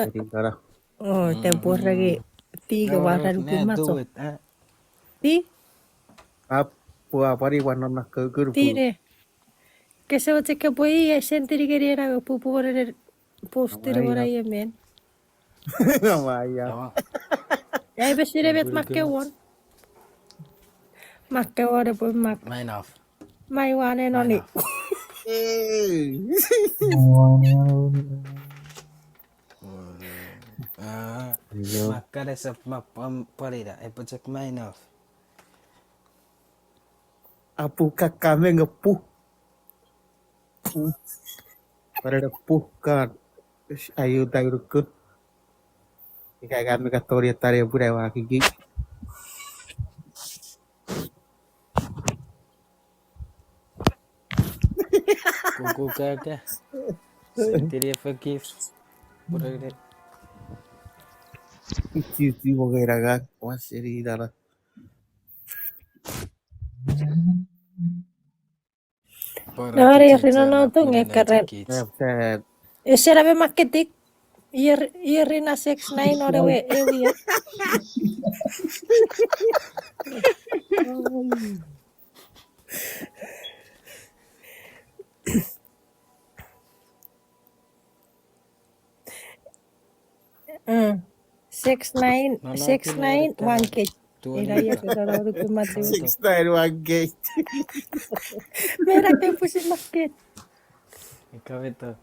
Jadi cara Oh, tempo lagi tiga warna Nah, masuk. do it. Ti, apa di warna ke ti grupo. deh. Kesa wace que voy a sentir que era pupu por el poster por ahí men. Namaya. Ya iba sih debet makke won. Makke won pues mak. Mine off. Mai wane noni. Makara sa palida. Ipacek mine off. Apakah kami ngepuh? Pada puh kan. Ayo tayo rukut. Ika kami katoria taria budaya wakigi. Kuku kaka. Sentiri forgive. Pura Ichi mo kay raga. Wasiri dara. Nari rino no tuh ngekeren. Set. Ese rabe maketik. Iya rina 6 9 ore we ewi ya. Hmm. 6 9 1 k. Ira ya sudah lalu kumati. 691 gate. Merah kayak pusing maket. Ikaw ito.